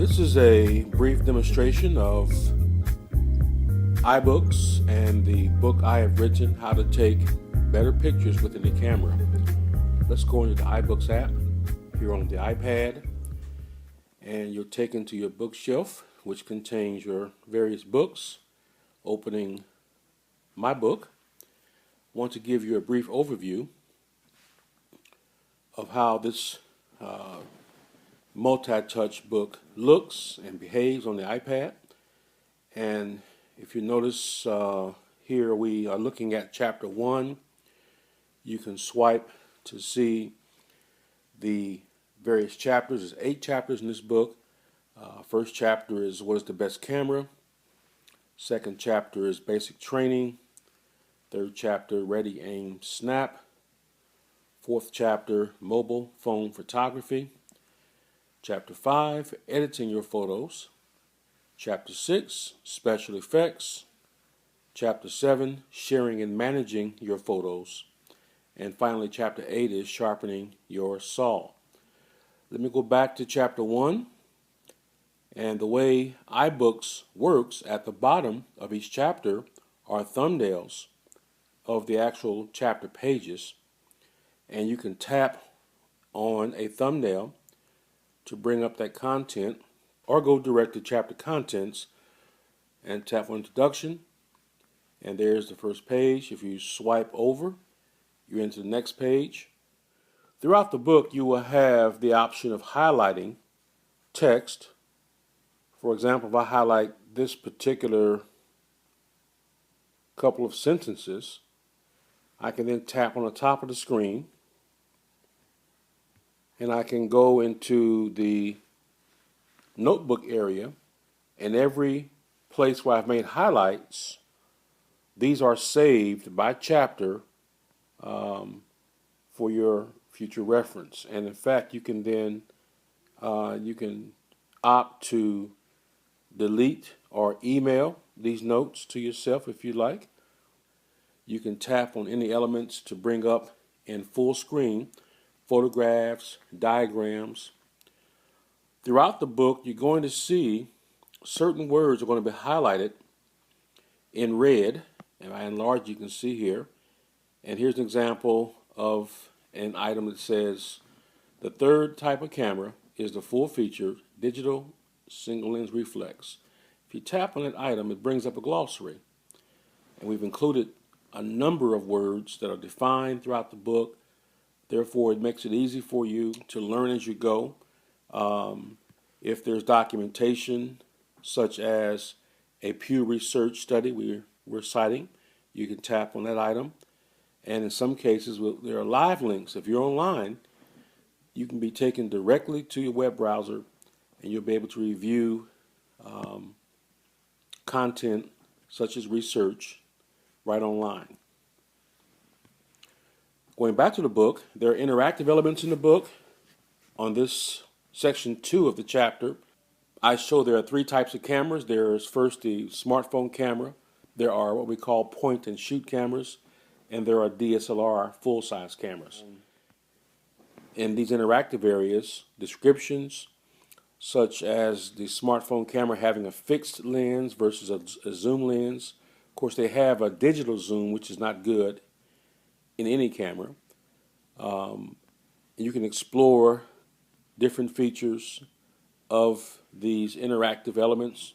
This is a brief demonstration of iBooks and the book I have written, How to Take Better Pictures with Any Camera. Let's go into the iBooks app here on the iPad, and you're taken to your bookshelf, which contains your various books. Opening my book, I want to give you a brief overview of how this multi-touch book looks and behaves on the iPad. And if you notice here, we are looking at chapter 1. You can swipe to see the various chapters. There's 8 chapters in this book. First chapter is what is the best camera. Second chapter is basic training. Third chapter, ready, aim, snap. Fourth chapter, mobile phone photography. Chapter 5, editing your photos. Chapter 6, special effects. Chapter 7, sharing and managing your photos. And finally, chapter 8 is sharpening your saw. Let me go back to chapter 1. And the way iBooks works, at the bottom of each chapter are thumbnails of the actual chapter pages. And you can tap on a thumbnail to bring up that content, or go direct to chapter contents and tap on introduction, and there's the first page. If you swipe over, you're into the next page. Throughout the book, you will have the option of highlighting text. For example, if I highlight this particular couple of sentences, I can then tap on the top of the screen, and I can go into the notebook area, and every place where I've made highlights, these are saved by chapter for your future reference. And in fact, you can then you can opt to delete or email these notes to yourself if you like. You can tap on any elements to bring up in full screen photographs, diagrams. Throughout the book, you're going to see certain words are going to be highlighted in red, and by and large you can see here. And here's an example of an item that says, the third type of camera is the full feature digital single lens reflex. If you tap on that item, it brings up a glossary. And we've included a number of words that are defined throughout the book. Therefore, it makes it easy for you to learn as you go. If there's documentation, such as a Pew Research study we're citing, you can tap on that item. And in some cases, there are live links. If you're online, you can be taken directly to your web browser, and you'll be able to review content such as research right online. Going back to the book, there are interactive elements in the book. On this section 2 of the chapter, I show there are 3 types of cameras. There is first the smartphone camera. There are what we call point and shoot cameras, and there are DSLR full-size cameras. In these interactive areas, descriptions such as the smartphone camera having a fixed lens versus a zoom lens. Of course, they have a digital zoom, which is not good in any camera. You can explore different features of these interactive elements.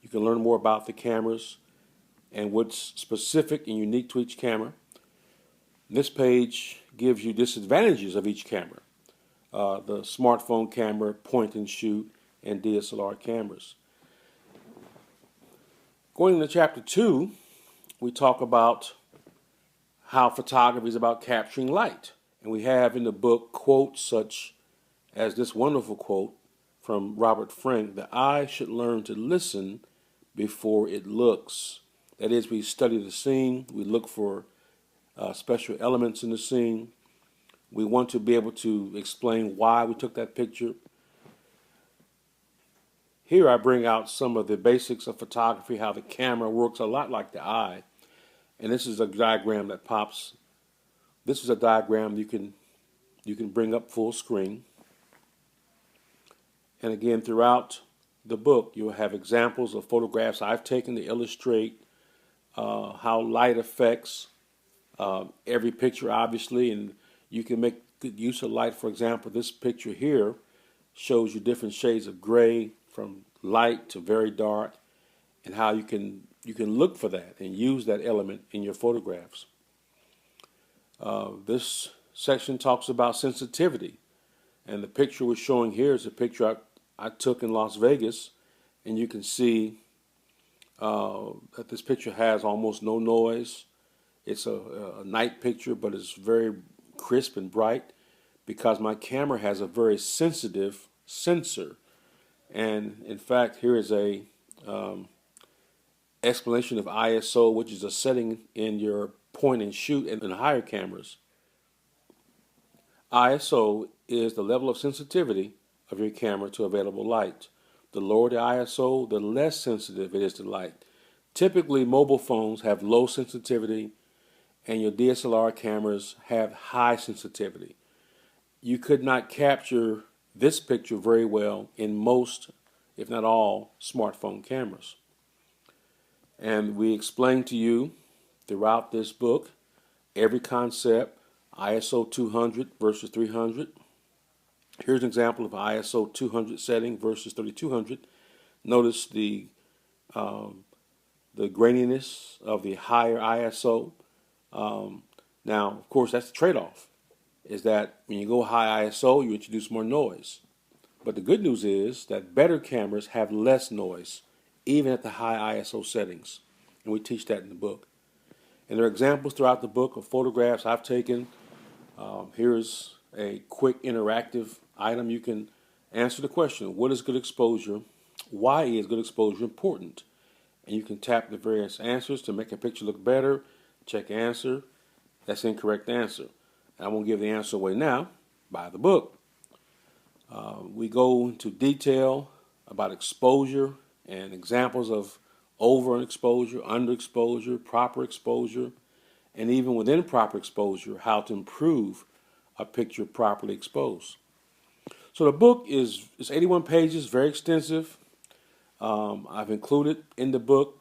You can learn more about the cameras and what's specific and unique to each camera. This page gives you disadvantages of each camera. The smartphone camera, point and shoot, and DSLR cameras. Going into chapter 2, we talk about how photography is about capturing light. And we have in the book quotes such as this wonderful quote from Robert Frank: the eye should learn to listen before it looks. That is, we study the scene, we look for special elements in the scene. We want to be able to explain why we took that picture. Here I bring out some of the basics of photography, how the camera works a lot like the eye. And this is a diagram that pops. This is a diagram you can bring up full screen. And again, throughout the book, you'll have examples of photographs I've taken to illustrate how light affects every picture, obviously, and you can make good use of light. For example, this picture here shows you different shades of gray from light to very dark, and how you can look for that and use that element in your photographs. This section talks about sensitivity, and the picture we're showing here is a picture I took in Las Vegas, and you can see that this picture has almost no noise. It's a night picture, but it's very crisp and bright because my camera has a very sensitive sensor. And in fact, here is a explanation of ISO, which is a setting in your point and shoot and in higher cameras. ISO is the level of sensitivity of your camera to available light. The lower the ISO, the less sensitive it is to light. Typically, mobile phones have low sensitivity, and your DSLR cameras have high sensitivity. You could not capture this picture very well in most, if not all, smartphone cameras. And we explain to you throughout this book every concept, ISO 200 versus 300. Here's an example of ISO 200 setting versus 3200. Notice the graininess of the higher ISO. Now, of course, that's the trade-off, is that when you go high ISO, you introduce more noise. But the good news is that better cameras have less noise, even at the high ISO settings. And we teach that in the book. And there are examples throughout the book of photographs I've taken. Here's a quick interactive item. You can answer the question, what is good exposure? Why is good exposure important? And you can tap the various answers to make a picture look better. Check answer. That's the incorrect answer. And I won't give the answer away now. Buy the book. We go into detail about exposure and examples of overexposure, underexposure, proper exposure, and even within proper exposure, how to improve a picture properly exposed. So the book is 81 pages, very extensive. I've included in the book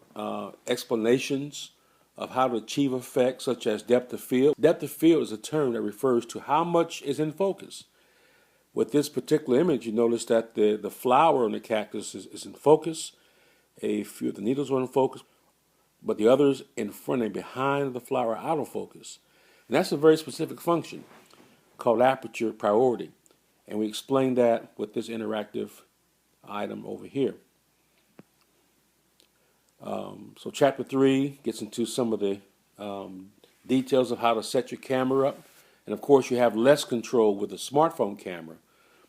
explanations of how to achieve effects such as depth of field. Depth of field is a term that refers to how much is in focus. With this particular image, you notice that the flower on the cactus is in focus. A few of the needles are in focus, but the others in front and behind the flower are out of focus. And that's a very specific function called aperture priority. And we explain that with this interactive item over here. So chapter 3 gets into some of the details of how to set your camera up. And of course, you have less control with a smartphone camera.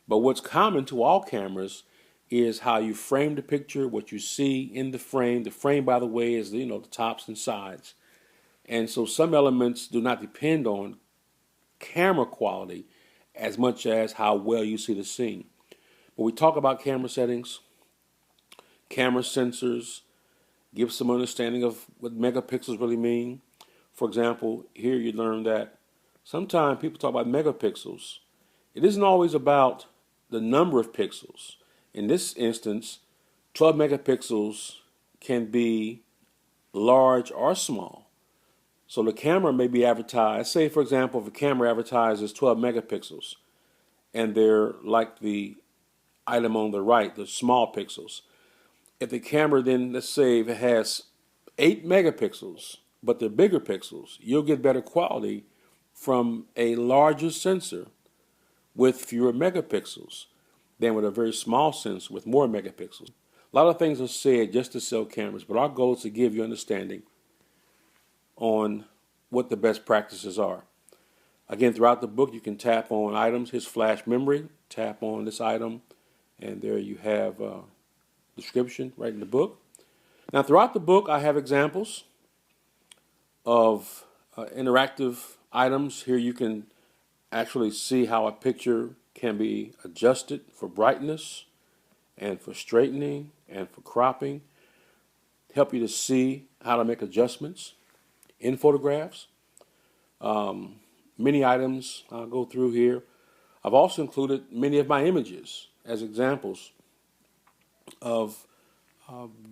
But what's common to all cameras is how you frame the picture, what you see in the frame. The frame, by the way, is the tops and sides. And so some elements do not depend on camera quality as much as how well you see the scene. When we talk about camera settings, camera sensors, give some understanding of what megapixels really mean. For example, here you learn that sometimes people talk about megapixels. It isn't always about the number of pixels. In this instance, 12 megapixels can be large or small. So the camera may be advertised, say for example, if a camera advertises 12 megapixels, and they're like the item on the right, the small pixels. If the camera then, let's say if it has 8 megapixels, but they're bigger pixels, you'll get better quality from a larger sensor with fewer megapixels than with a very small sensor with more megapixels. A lot of things are said just to sell cameras, but our goal is to give you understanding on what the best practices are. Again, throughout the book, you can tap on items. Here's flash memory. Tap on this item, and there you have description right in the book. Now, throughout the book, I have examples of interactive items. Here you can actually see how a picture can be adjusted for brightness and for straightening and for cropping. Help you to see how to make adjustments in photographs. Many items I'll go through here. I've also included many of my images as examples of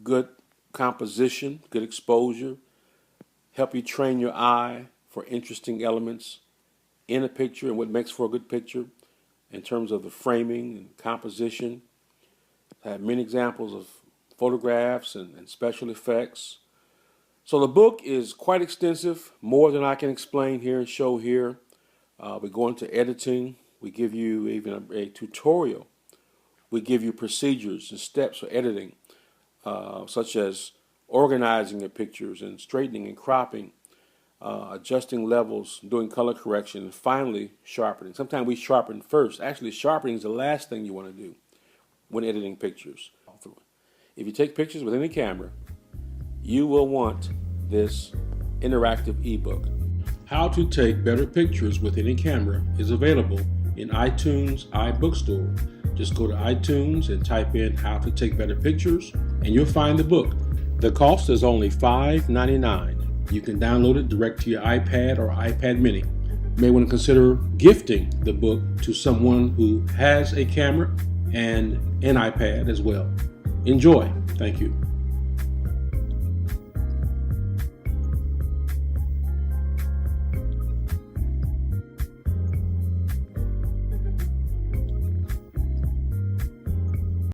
good composition, good exposure, help you train your eye for interesting elements in a picture and what makes for a good picture in terms of the framing and composition. I have many examples of photographs and special effects. So the book is quite extensive, more than I can explain here and show here. We go into editing. We give you even a tutorial. We give you procedures and steps for editing, such as organizing your pictures and straightening and cropping, adjusting levels, doing color correction, and finally sharpening. Sometimes we sharpen first. Actually, sharpening is the last thing you want to do when editing pictures. If you take pictures with any camera, you will want this interactive ebook. How to Take Better Pictures with Any Camera is available in iTunes iBookstore. Just go to iTunes and type in How to Take Better Pictures, and you'll find the book. The cost is only $5.99. You can download it direct to your iPad or iPad mini. You may want to consider gifting the book to someone who has a camera and an iPad as well. Enjoy. Thank you.